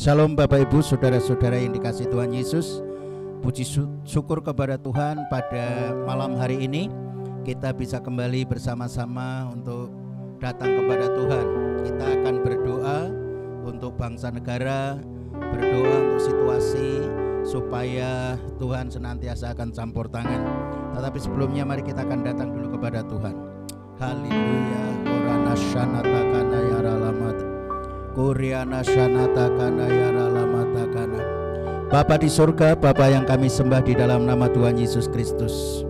Shalom Bapak Ibu, saudara-saudara yang dikasihi Tuhan Yesus. Puji syukur kepada Tuhan pada malam hari ini kita bisa kembali bersama-sama untuk datang kepada Tuhan. Kita akan berdoa untuk bangsa negara, berdoa untuk situasi supaya Tuhan senantiasa akan campur tangan. Tetapi sebelumnya mari kita akan datang dulu kepada Tuhan. Haleluya. Orana shanata kana yara lamata. Kuriana shanata kana yara lamata kana. Bapa di surga, Bapa yang kami sembah di dalam nama Tuhan Yesus Kristus,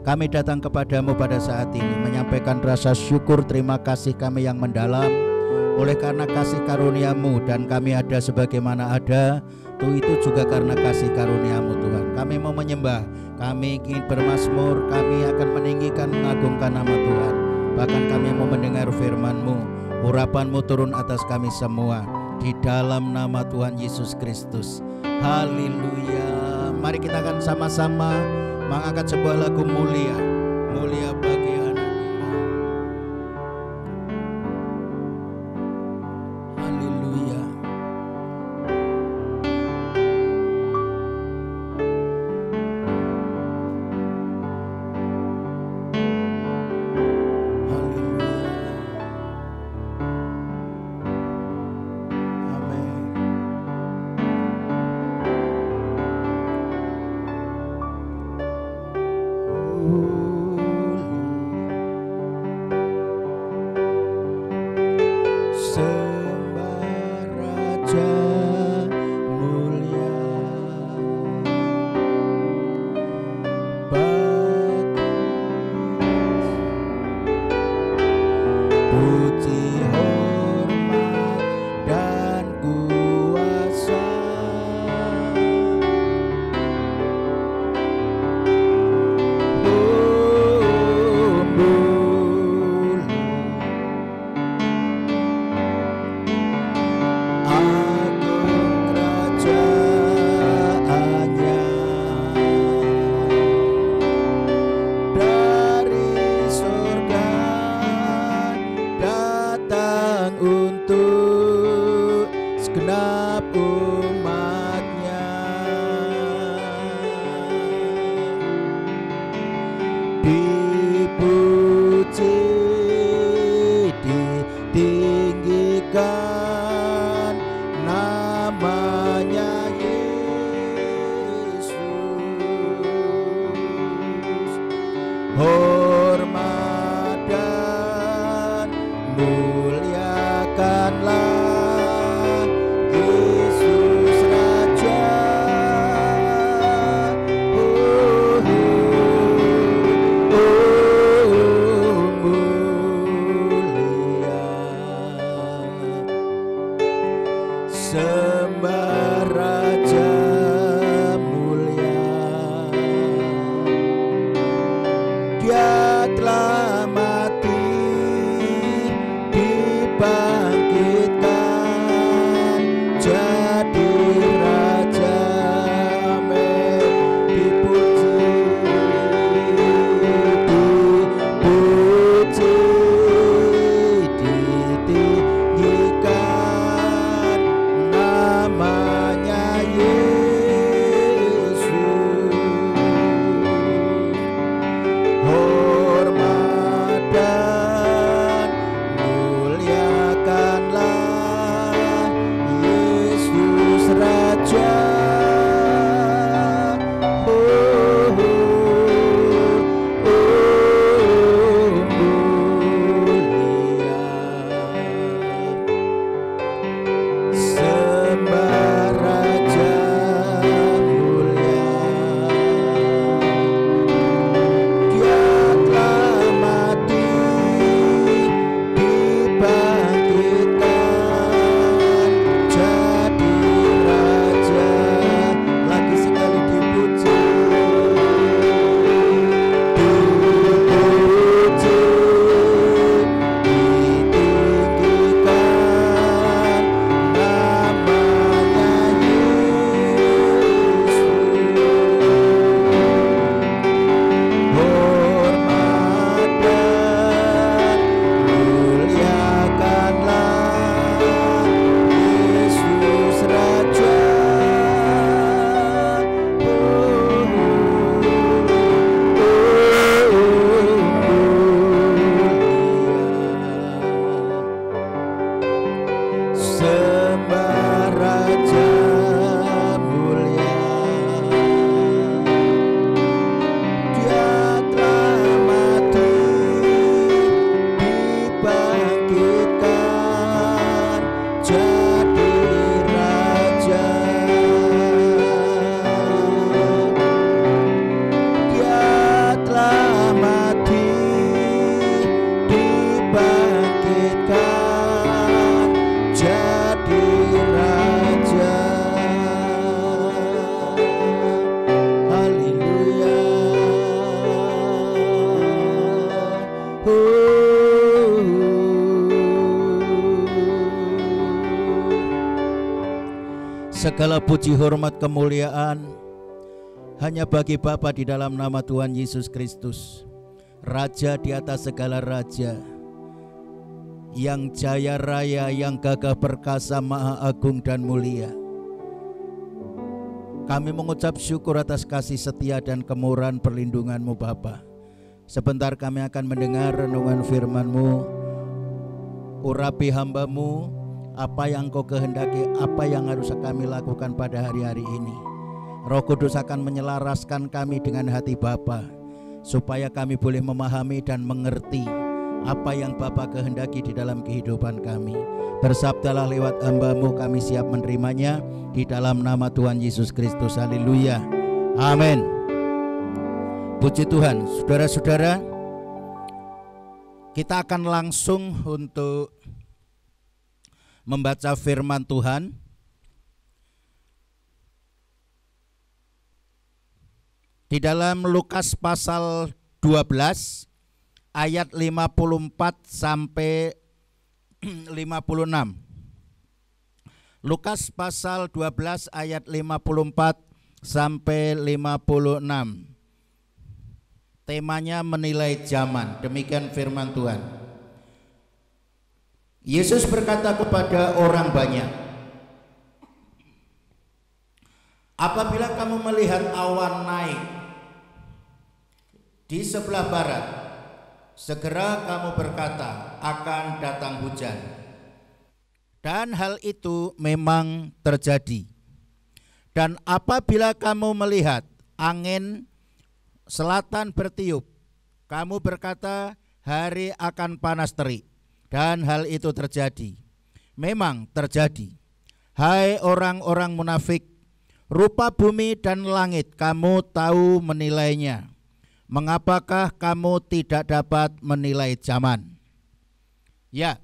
kami datang kepadamu pada saat ini menyampaikan rasa syukur terima kasih kami yang mendalam oleh karena kasih karuniamu, dan kami ada sebagaimana ada itu juga karena kasih karuniamu Tuhan. Kami mau menyembah, kami ingin bermazmur, kami akan meninggikan mengagungkan nama Tuhan. Bahkan kami mau mendengar firman-Mu, urapan-Mu turun atas kami semua di dalam nama Tuhan Yesus Kristus. Haleluya. Mari kita akan sama-sama mengangkat sebuah lagu mulia, mulia bagi anak Allah. Haleluya. Nama Segala puji, hormat, kemuliaan hanya bagi Bapa di dalam nama Tuhan Yesus Kristus, Raja di atas segala raja, yang jaya raya, yang gagah perkasa, maha agung dan mulia. Kami mengucap syukur atas kasih setia dan kemurahan perlindungan-Mu Bapa. Sebentar kami akan mendengar renungan firman-Mu. Urapi hamba-Mu, apa yang Kau kehendaki, apa yang harus kami lakukan pada hari-hari ini. Roh Kudus akan menyelaraskan kami dengan hati Bapa, supaya kami boleh memahami dan mengerti apa yang Bapa kehendaki di dalam kehidupan kami. Bersabdalah lewat hamba-Mu, kami siap menerimanya di dalam nama Tuhan Yesus Kristus. Haleluya, amin. Puji Tuhan. Saudara-saudara, kita akan langsung untuk membaca firman Tuhan di dalam Lukas pasal 12 ayat 54 sampai 56. Lukas pasal 12 ayat 54 sampai 56. Temanya menilai zaman. Demikian firman Tuhan. Yesus berkata kepada orang banyak, apabila kamu melihat awan naik di sebelah barat, segera kamu berkata akan datang hujan. Dan hal itu memang terjadi. Dan apabila kamu melihat angin selatan bertiup, kamu berkata hari akan panas terik. Dan hal itu terjadi. Memang terjadi. Hai orang-orang munafik, rupa bumi dan langit kamu tahu menilainya. Mengapakah kamu tidak dapat menilai zaman? Ya,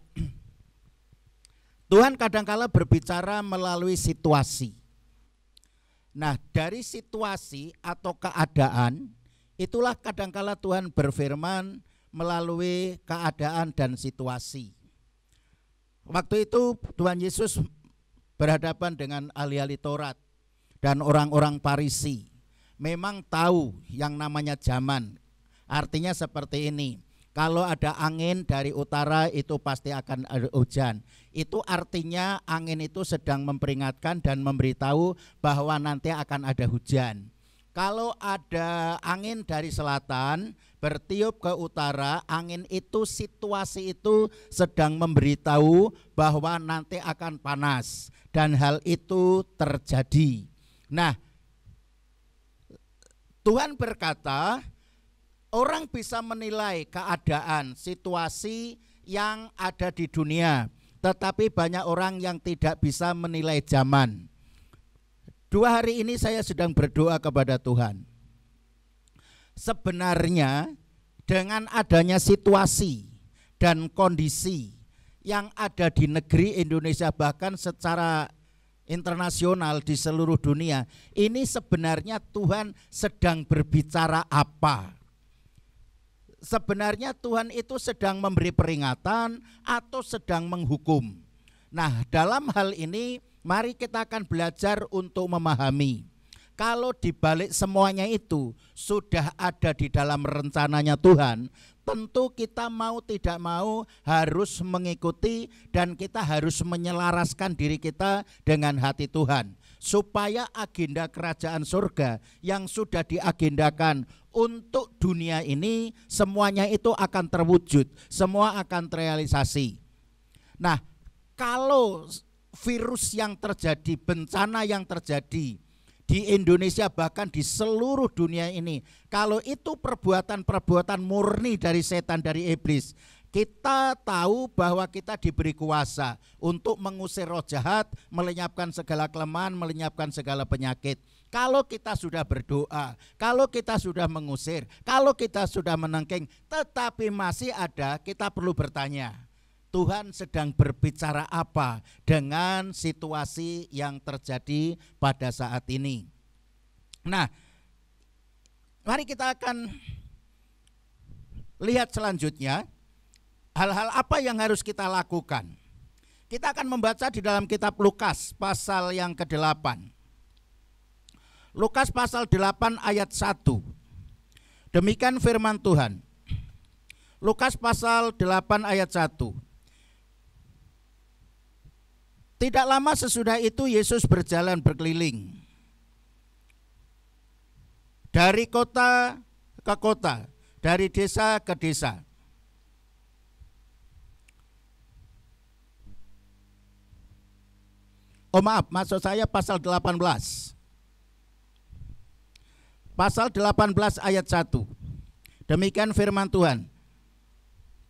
Tuhan kadangkala berbicara melalui situasi. Nah, dari situasi atau keadaan, itulah kadangkala Tuhan berfirman melalui keadaan dan situasi. Waktu itu Tuhan Yesus berhadapan dengan ahli-ahli Taurat dan orang-orang Farisi. Memang tahu yang namanya zaman. Artinya seperti ini, kalau ada angin dari utara itu pasti akan ada hujan. Itu artinya angin itu sedang memperingatkan dan memberitahu bahwa nanti akan ada hujan. Kalau ada angin dari selatan bertiup ke utara, angin itu, situasi itu sedang memberitahu bahwa nanti akan panas, dan hal itu terjadi. Nah, Tuhan berkata orang bisa menilai keadaan, situasi yang ada di dunia, tetapi banyak orang yang tidak bisa menilai zaman. 2 hari ini saya sedang berdoa kepada Tuhan. Sebenarnya dengan adanya situasi dan kondisi yang ada di negeri Indonesia, bahkan secara internasional di seluruh dunia, ini sebenarnya Tuhan sedang berbicara apa? Sebenarnya Tuhan itu sedang memberi peringatan atau sedang menghukum. Nah, dalam hal ini mari kita akan belajar untuk memahami. Kalau dibalik semuanya itu sudah ada di dalam rencananya Tuhan, tentu kita mau tidak mau harus mengikuti dan kita harus menyelaraskan diri kita dengan hati Tuhan. Supaya agenda kerajaan surga yang sudah diagendakan untuk dunia ini, semuanya itu akan terwujud, semua akan terrealisasi. Nah, kalau virus yang terjadi, bencana yang terjadi di Indonesia bahkan di seluruh dunia ini, kalau itu perbuatan-perbuatan murni dari setan, dari iblis, kita tahu bahwa kita diberi kuasa untuk mengusir roh jahat, melenyapkan segala kelemahan, melenyapkan segala penyakit. Kalau kita sudah berdoa, kalau kita sudah mengusir, kalau kita sudah menengking, tetapi masih ada, kita perlu bertanya, Tuhan sedang berbicara apa dengan situasi yang terjadi pada saat ini. Nah, mari kita akan lihat selanjutnya hal-hal apa yang harus kita lakukan. Kita akan membaca di dalam kitab Lukas pasal yang ke-8. Lukas pasal 8 ayat 1. Demikian firman Tuhan. Lukas pasal 8 ayat 1. Tidak lama sesudah itu Yesus berjalan berkeliling dari kota ke kota, dari desa ke desa. Oh maaf, maksud saya pasal 18. Pasal 18 ayat 1. Demikian firman Tuhan.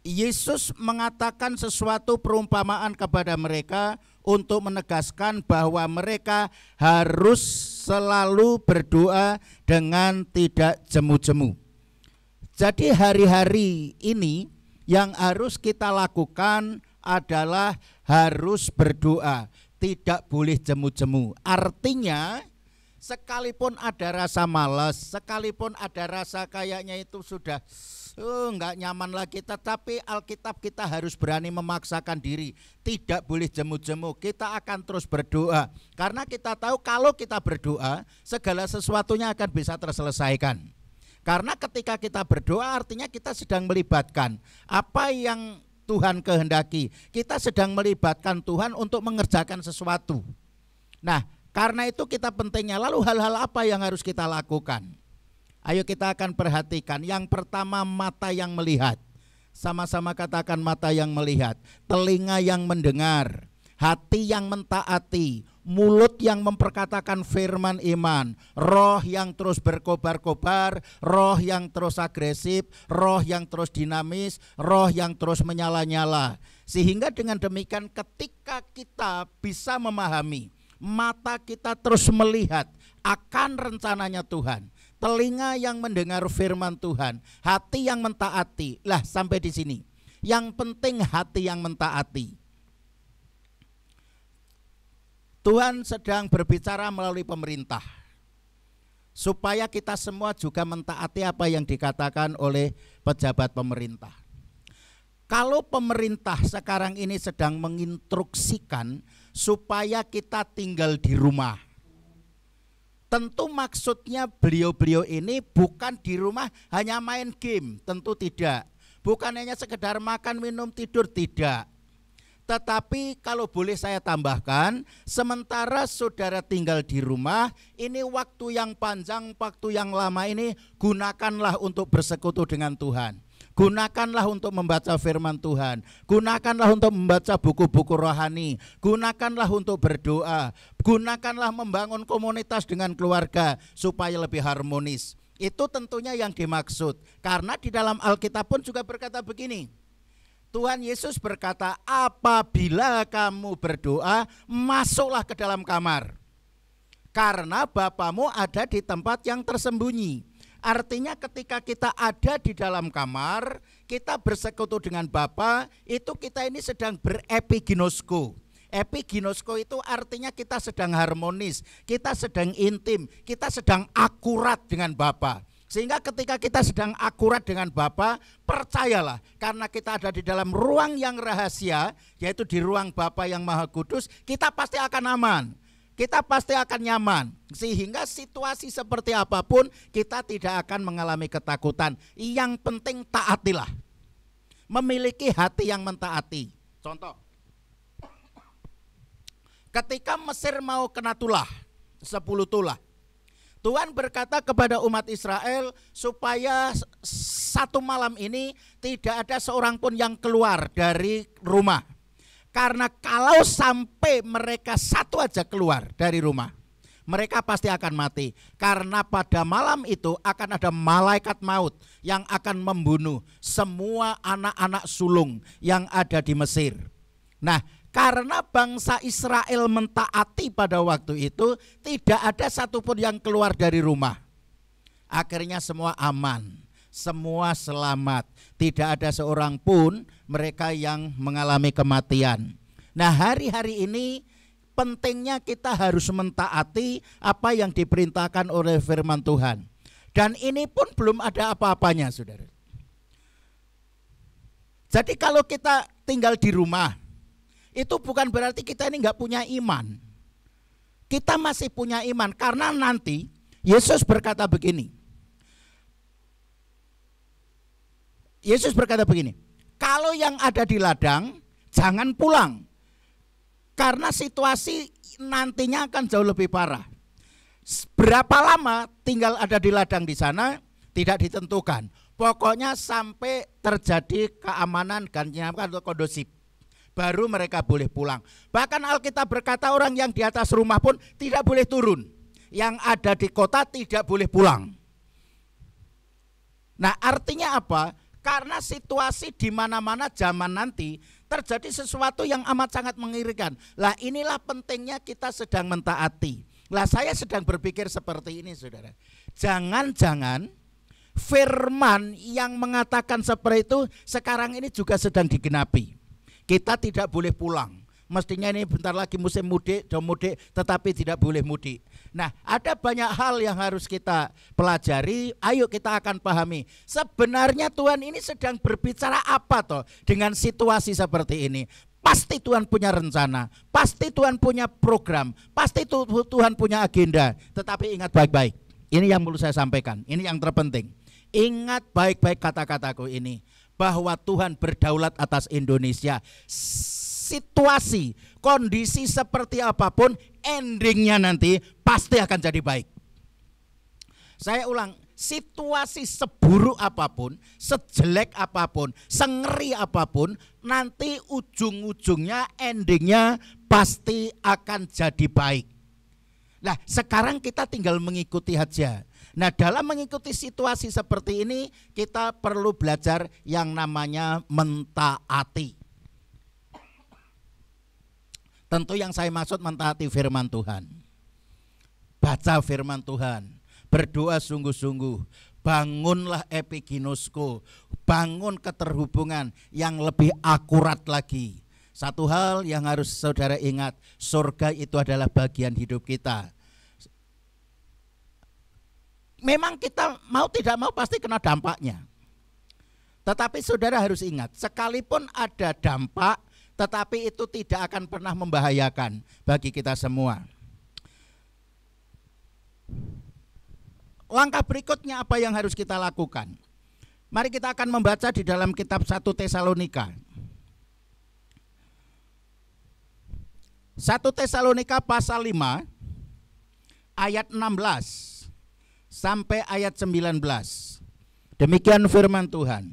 Yesus mengatakan sesuatu perumpamaan kepada mereka untuk menegaskan bahwa mereka harus selalu berdoa dengan tidak jemu-jemu. Jadi hari-hari ini yang harus kita lakukan adalah harus berdoa, tidak boleh jemu-jemu. Artinya sekalipun ada rasa malas, sekalipun ada rasa kayaknya itu sudah nggak nyaman lagi, tetapi Alkitab kita harus berani memaksakan diri, tidak boleh jemu-jemu. Kita akan terus berdoa karena kita tahu kalau kita berdoa segala sesuatunya akan bisa terselesaikan. Karena ketika kita berdoa artinya kita sedang melibatkan apa yang Tuhan kehendaki. Kita sedang melibatkan Tuhan untuk mengerjakan sesuatu. Nah, karena itu kita pentingnya. Lalu hal-hal apa yang harus kita lakukan? Ayo kita akan perhatikan. Yang pertama, mata yang melihat. Sama-sama katakan mata yang melihat, telinga yang mendengar, hati yang mentaati, mulut yang memperkatakan firman iman, roh yang terus berkobar-kobar, roh yang terus agresif, roh yang terus dinamis, roh yang terus menyala-nyala. Sehingga dengan demikian ketika kita bisa memahami, mata kita terus melihat akan rencananya Tuhan, telinga yang mendengar firman Tuhan, hati yang mentaati. Lah sampai di sini. Yang penting hati yang mentaati. Tuhan sedang berbicara melalui pemerintah supaya kita semua juga mentaati apa yang dikatakan oleh pejabat pemerintah. Kalau pemerintah sekarang ini sedang menginstruksikan supaya kita tinggal di rumah, tentu maksudnya beliau-beliau ini bukan di rumah hanya main game, tentu tidak. Bukan hanya sekedar makan, minum, tidur, tidak. Tetapi kalau boleh saya tambahkan, sementara saudara tinggal di rumah, ini waktu yang panjang, waktu yang lama ini gunakanlah untuk bersekutu dengan Tuhan. Gunakanlah untuk membaca firman Tuhan. Gunakanlah untuk membaca buku-buku rohani. Gunakanlah untuk berdoa. Gunakanlah membangun komunitas dengan keluarga supaya lebih harmonis. Itu tentunya yang dimaksud. Karena di dalam Alkitab pun juga berkata begini. Tuhan Yesus berkata, apabila kamu berdoa, masuklah ke dalam kamar. Karena Bapamu ada di tempat yang tersembunyi. Artinya ketika kita ada di dalam kamar, kita bersekutu dengan Bapa, itu kita ini sedang berepiginosko. Epiginosko itu artinya kita sedang harmonis, kita sedang intim, kita sedang akurat dengan Bapa. Sehingga ketika kita sedang akurat dengan Bapa, percayalah, karena kita ada di dalam ruang yang rahasia, yaitu di ruang Bapa yang Maha Kudus, kita pasti akan aman, kita pasti akan nyaman. Sehingga situasi seperti apapun kita tidak akan mengalami ketakutan. Yang penting taatilah, memiliki hati yang mentaati. Contoh, ketika Mesir mau kena tulah, 10 tulah, Tuhan berkata kepada umat Israel supaya satu malam ini tidak ada seorang pun yang keluar dari rumah. Karena kalau sampai mereka satu aja keluar dari rumah, mereka pasti akan mati. Karena pada malam itu akan ada malaikat maut yang akan membunuh semua anak-anak sulung yang ada di Mesir. Nah, karena bangsa Israel mentaati pada waktu itu, tidak ada satupun yang keluar dari rumah. Akhirnya semua aman, semua selamat. Tidak ada seorang pun mereka yang mengalami kematian. Nah, hari-hari ini pentingnya kita harus mentaati apa yang diperintahkan oleh firman Tuhan. Dan ini pun belum ada apa-apanya, saudara. Jadi kalau kita tinggal di rumah, itu bukan berarti kita ini nggak punya iman. Kita masih punya iman karena nanti Yesus berkata begini. Yesus berkata begini, kalau yang ada di ladang jangan pulang. Karena situasi nantinya akan jauh lebih parah. Berapa lama tinggal ada di ladang di sana tidak ditentukan. Pokoknya sampai terjadi keamanan dan kondusif, baru mereka boleh pulang. Bahkan Alkitab berkata orang yang di atas rumah pun tidak boleh turun. Yang ada di kota tidak boleh pulang. Nah, artinya apa? Karena situasi di mana-mana zaman nanti terjadi sesuatu yang amat sangat mengerikan. Lah inilah pentingnya kita sedang mentaati. Lah saya sedang berpikir seperti ini, saudara. Jangan-jangan firman yang mengatakan seperti itu sekarang ini juga sedang digenapi. Kita tidak boleh pulang. Mestinya ini bentar lagi musim mudik, tetapi tidak boleh mudik. Nah, ada banyak hal yang harus kita pelajari. Ayo kita akan pahami. Sebenarnya Tuhan ini sedang berbicara apa toh dengan situasi seperti ini? Pasti Tuhan punya rencana, pasti Tuhan punya program, pasti Tuhan punya agenda. Tetapi ingat baik-baik. Ini yang perlu saya sampaikan. Ini yang terpenting. Ingat baik-baik kata-kataku ini, bahwa Tuhan berdaulat atas Indonesia. Situasi, kondisi seperti apapun, endingnya nanti pasti akan jadi baik. Saya ulang, situasi seburuk apapun, sejelek apapun, sengeri apapun, nanti ujung-ujungnya, endingnya pasti akan jadi baik. Nah, sekarang kita tinggal mengikuti aja. Nah, dalam mengikuti situasi seperti ini, kita perlu belajar yang namanya mentaati. Tentu yang saya maksud mentaati firman Tuhan. Baca firman Tuhan, berdoa sungguh-sungguh, bangunlah epiginosko, bangun keterhubungan yang lebih akurat lagi. Satu hal yang harus saudara ingat, surga itu adalah bagian hidup kita. Memang kita mau tidak mau pasti kena dampaknya. Tetapi saudara harus ingat, sekalipun ada dampak, tetapi itu tidak akan pernah membahayakan bagi kita semua. Langkah berikutnya apa yang harus kita lakukan? Mari kita akan membaca di dalam kitab 1 Tesalonika. 1 Tesalonika pasal 5 ayat 16 sampai ayat 19. Demikian firman Tuhan.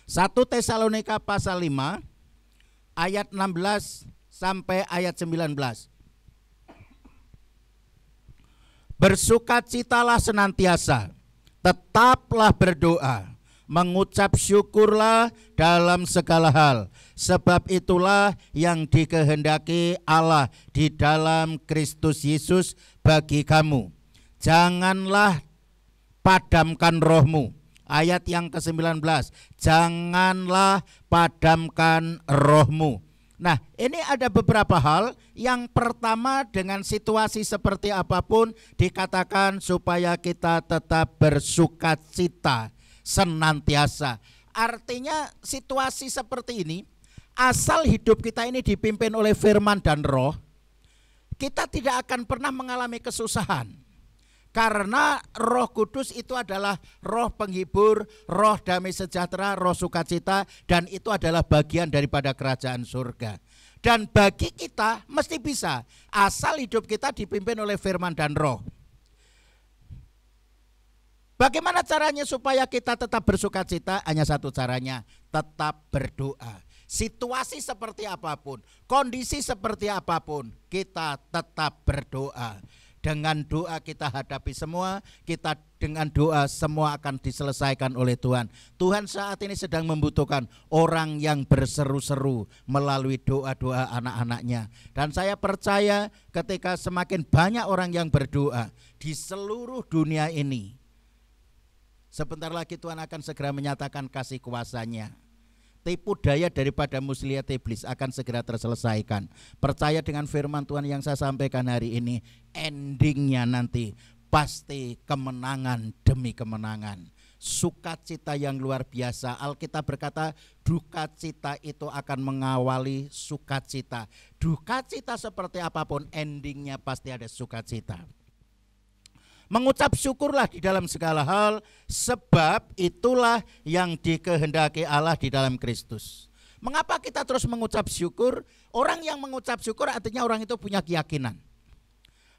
1 Tesalonika pasal 5 ayat 16 sampai ayat 19. Bersukacitalah senantiasa, tetaplah berdoa, mengucap syukurlah dalam segala hal, sebab itulah yang dikehendaki Allah di dalam Kristus Yesus bagi kamu. Janganlah padamkan rohmu. Ayat yang ke-19, janganlah padamkan rohmu. Nah, ini ada beberapa hal. Yang pertama, dengan situasi seperti apapun dikatakan supaya kita tetap bersukacita senantiasa. Artinya situasi seperti ini, asal hidup kita ini dipimpin oleh firman dan roh, kita tidak akan pernah mengalami kesusahan. Karena Roh Kudus itu adalah roh penghibur, roh damai sejahtera, roh sukacita, dan itu adalah bagian daripada kerajaan surga. Dan bagi kita mesti bisa, asal hidup kita dipimpin oleh firman dan roh. Bagaimana caranya supaya kita tetap bersukacita? Hanya satu caranya, tetap berdoa. Situasi seperti apapun, kondisi seperti apapun, kita tetap berdoa. Dengan doa kita hadapi semua, kita dengan doa semua akan diselesaikan oleh Tuhan. Tuhan saat ini sedang membutuhkan orang yang berseru-seru melalui doa-doa anak-anaknya. Dan saya percaya ketika semakin banyak orang yang berdoa di seluruh dunia ini, sebentar lagi Tuhan akan segera menyatakan kasih kuasanya. Tipu daya daripada muslihat iblis akan segera terselesaikan. Percaya dengan firman Tuhan yang saya sampaikan hari ini, endingnya nanti pasti kemenangan demi kemenangan. sukacita yang luar biasa. Alkitab berkata duka cita itu akan mengawali sukacita. Duka cita seperti apapun endingnya pasti ada sukacita. Mengucap syukurlah di dalam segala hal, sebab itulah yang dikehendaki Allah di dalam Kristus. Mengapa kita terus mengucap syukur? Orang yang mengucap syukur artinya orang itu punya keyakinan.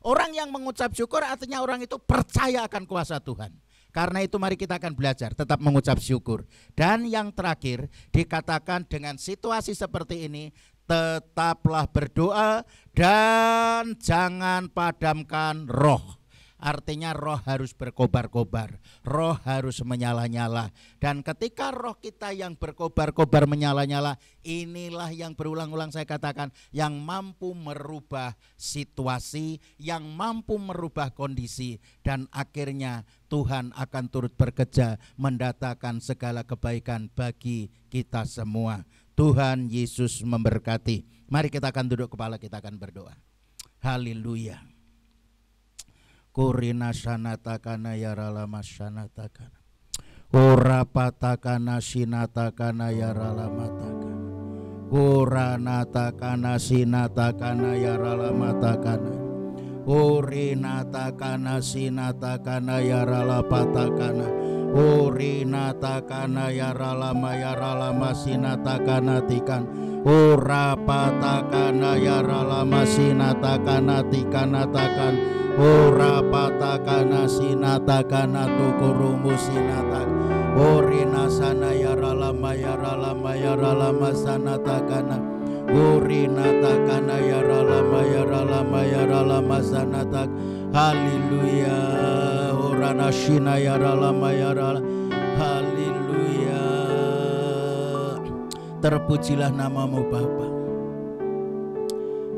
Orang yang mengucap syukur artinya orang itu percaya akan kuasa Tuhan. Karena itu mari kita akan belajar tetap mengucap syukur. Dan yang terakhir dikatakan dengan situasi seperti ini, tetaplah berdoa dan jangan padamkan roh. Artinya roh harus berkobar-kobar, roh harus menyala-nyala. Dan ketika roh kita yang berkobar-kobar menyala-nyala, inilah yang berulang-ulang saya katakan, yang mampu merubah situasi, yang mampu merubah kondisi. Dan akhirnya Tuhan akan turut bekerja mendatangkan segala kebaikan bagi kita semua. Tuhan Yesus memberkati. Mari kita akan duduk kepala, kita akan berdoa. Haleluya. Kurina sanatakana yaralama sanatakana, ora patakana sinatakana yaralama takana, kuranatakana sinatakana yaralama takana, urinatakana sinatakana yaralapatakana, urinatakana yaralama sinatakana tikan, ora patakana yaralama sinatakana tikana takan, ora patakana sinatakana tukurumu sinatak, orina sana yaralama sanatakana, orina takana yaralama sanatak. Haleluya. Orana shina yaralama. Haleluya. Terpujilah namamu Bapa,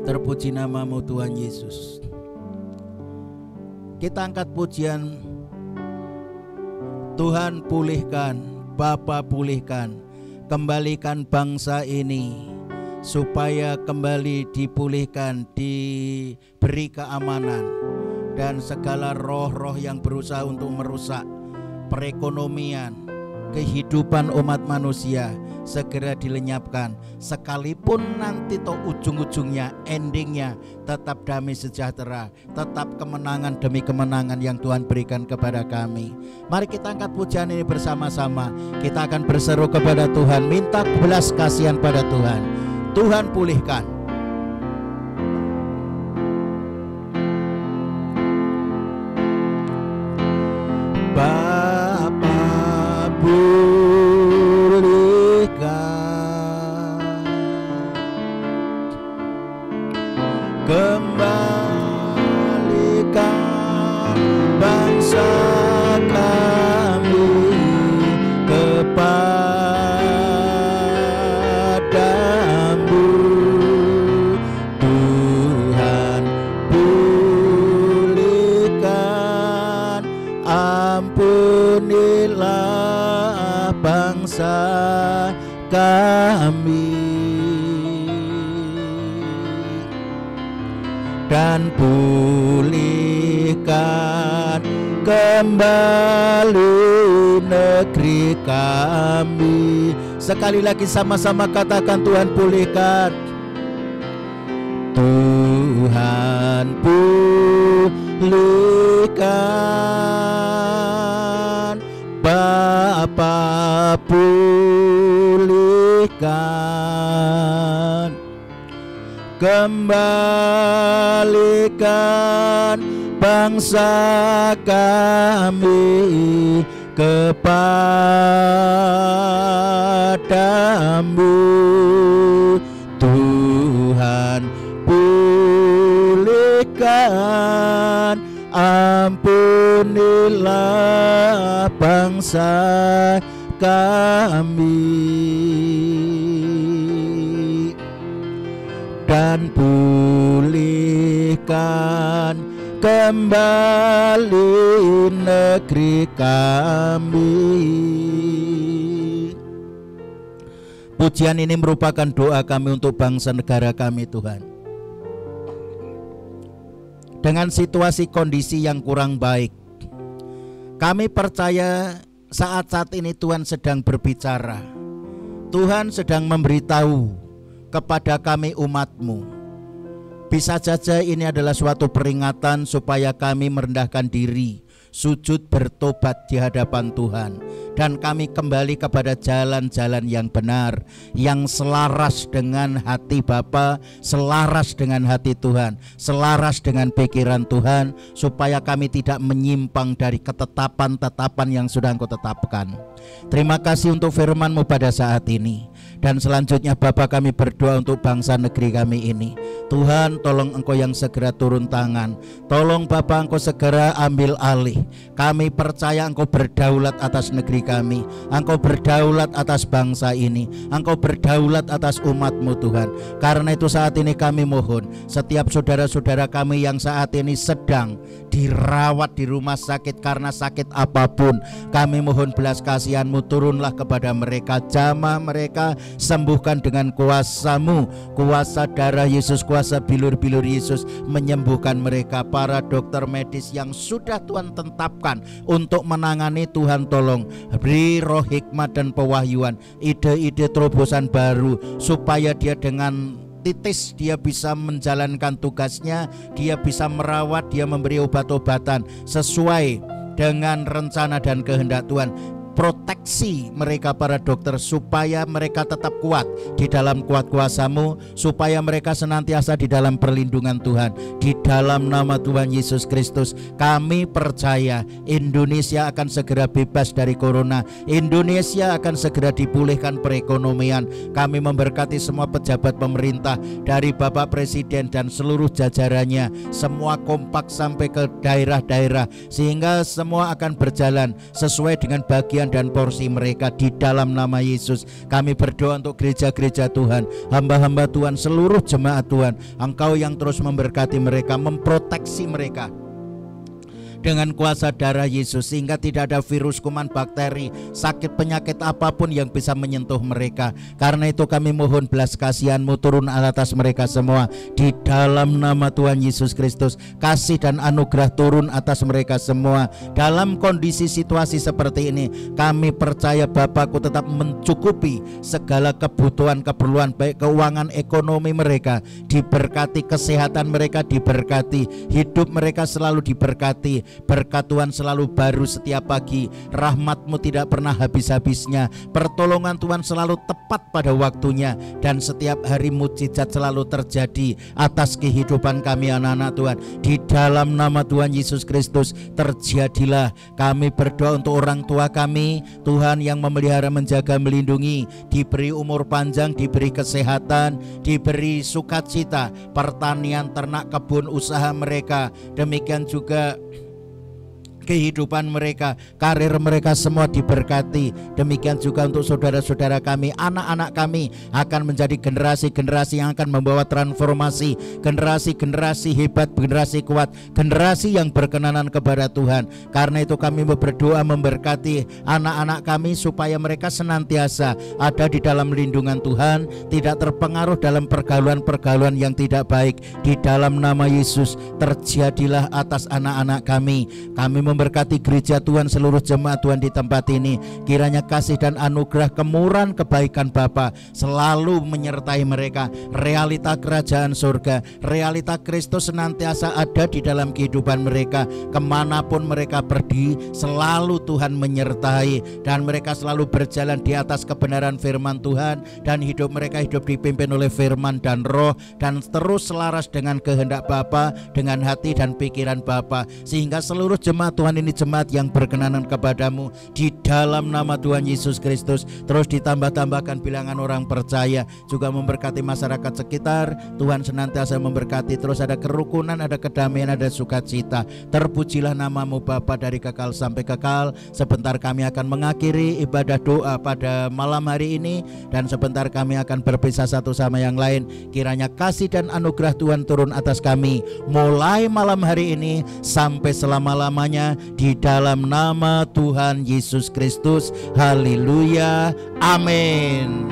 terpuji namamu Tuhan Yesus. Kita angkat pujian. Tuhan pulihkan, Bapa pulihkan, kembalikan bangsa ini supaya kembali dipulihkan, diberi keamanan, dan segala roh-roh yang berusaha untuk merusak perekonomian, kehidupan umat manusia segera dilenyapkan, sekalipun nanti toh ujung-ujungnya, endingnya tetap damai sejahtera, tetap kemenangan demi kemenangan yang Tuhan berikan kepada kami. Mari kita angkat pujian ini bersama-sama. Kita akan berseru kepada Tuhan, minta belas kasihan pada Tuhan. Tuhan pulihkan. Bapa kembalikan bangsa kami kepadamu, Tuhan pulihkan, ampunilah bangsa kami, dan pulihkan kembali negeri kami. Sekali lagi sama-sama katakan, Tuhan pulihkan. Tuhan pulihkan, Bapa pulihkan, kembalikan bangsa kami kepadamu, Tuhan pulihkan, ampunilah bangsa kami, dan pulihkan kembali negeri kami. Pujian ini merupakan doa kami untuk bangsa negara kami, Tuhan. Dengan situasi kondisi yang kurang baik, kami percaya saat-saat ini Tuhan sedang berbicara. Tuhan sedang memberitahu kepada kami umat-Mu. Bisa saja ini adalah suatu peringatan supaya kami merendahkan diri, sujud bertobat di hadapan Tuhan, dan kami kembali kepada jalan-jalan yang benar, yang selaras dengan hati Bapa, selaras dengan hati Tuhan, selaras dengan pikiran Tuhan, supaya kami tidak menyimpang dari ketetapan-tetapan yang sudah Engkau tetapkan. Terima kasih untuk firman-Mu pada saat ini. Dan selanjutnya Bapa, kami berdoa untuk bangsa negeri kami ini. Tuhan, tolong Engkau yang segera turun tangan. Tolong Bapa, Engkau segera ambil alih. Kami percaya Engkau berdaulat atas negeri kami. Engkau berdaulat atas bangsa ini. Engkau berdaulat atas umat-Mu Tuhan. Karena itu saat ini kami mohon setiap saudara-saudara kami yang saat ini sedang dirawat di rumah sakit karena sakit apapun, kami mohon belas kasihan-Mu turunlah kepada mereka, jamah mereka, sembuhkan dengan kuasa-Mu, kuasa darah Yesus, kuasa bilur-bilur Yesus, menyembuhkan mereka. Para dokter medis yang sudah Tuhan tetapkan untuk menangani, Tuhan tolong beri roh hikmat dan pewahyuan, ide-ide terobosan baru, supaya dia dengan titis dia bisa menjalankan tugasnya, dia bisa merawat, dia memberi obat-obatan sesuai dengan rencana dan kehendak Tuhan. Proteksi mereka para dokter supaya mereka tetap kuat di dalam kuat kuasa-Mu, supaya mereka senantiasa di dalam perlindungan Tuhan. Di dalam nama Tuhan Yesus Kristus kami percaya Indonesia akan segera bebas dari corona. Indonesia akan segera dipulihkan perekonomian. Kami memberkati semua pejabat pemerintah dari Bapak Presiden dan seluruh jajarannya, semua kompak sampai ke daerah-daerah, sehingga semua akan berjalan sesuai dengan bagian dan porsi mereka. Di dalam nama Yesus kami berdoa untuk gereja-gereja Tuhan, hamba-hamba Tuhan, seluruh jemaat Tuhan. Engkau yang terus memberkati mereka, memproteksi mereka dengan kuasa darah Yesus, sehingga tidak ada virus, kuman, bakteri, sakit, penyakit apapun yang bisa menyentuh mereka. Karena itu kami mohon belas kasihan-Mu turun atas mereka semua. Di dalam nama Tuhan Yesus Kristus, kasih dan anugerah turun atas mereka semua. Dalam kondisi situasi seperti ini, kami percaya Bapakku tetap mencukupi segala kebutuhan, keperluan, baik keuangan, ekonomi mereka diberkati, kesehatan mereka diberkati, hidup mereka selalu diberkati. Berkat Tuhan selalu baru setiap pagi, rahmat-Mu tidak pernah habis-habisnya, pertolongan Tuhan selalu tepat pada waktunya, dan setiap hari mukjizat selalu terjadi atas kehidupan kami anak-anak Tuhan. Di dalam nama Tuhan Yesus Kristus terjadilah. Kami berdoa untuk orang tua kami Tuhan, yang memelihara, menjaga, melindungi, diberi umur panjang, diberi kesehatan, diberi sukacita, pertanian, ternak, kebun, usaha mereka, demikian juga kehidupan mereka, karir mereka semua diberkati. Demikian juga untuk saudara-saudara kami, anak-anak kami akan menjadi generasi-generasi yang akan membawa transformasi, generasi-generasi hebat, generasi kuat, generasi yang berkenanan kepada Tuhan. Karena itu kami berdoa memberkati anak-anak kami supaya mereka senantiasa ada di dalam lindungan Tuhan, tidak terpengaruh dalam pergaulan-pergaulan yang tidak baik. Di dalam nama Yesus terjadilah atas anak-anak kami. Kami memberkati gereja Tuhan, seluruh jemaat Tuhan di tempat ini. Kiranya kasih dan anugerah, kemurahan, kebaikan Bapa selalu menyertai mereka. Realita kerajaan surga, realita Kristus senantiasa ada di dalam kehidupan mereka. Kemanapun mereka pergi, selalu Tuhan menyertai, dan mereka selalu berjalan di atas kebenaran firman Tuhan, dan hidup mereka hidup dipimpin oleh firman dan roh, dan terus selaras dengan kehendak Bapa, dengan hati dan pikiran Bapa, sehingga seluruh jemaat Tuhan ini jemaat yang berkenanan kepadamu. Di dalam nama Tuhan Yesus Kristus terus ditambah-tambahkan bilangan orang percaya, juga memberkati masyarakat sekitar. Tuhan senantiasa memberkati, terus ada kerukunan, ada kedamaian, ada sukacita. Terpujilah namamu Bapa dari kekal sampai kekal. Sebentar kami akan mengakhiri ibadah doa pada malam hari ini, dan sebentar kami akan berpisah satu sama yang lain. Kiranya kasih dan anugerah Tuhan turun atas kami mulai malam hari ini sampai selama-lamanya, di dalam nama Tuhan Yesus Kristus. Haleluya, amin.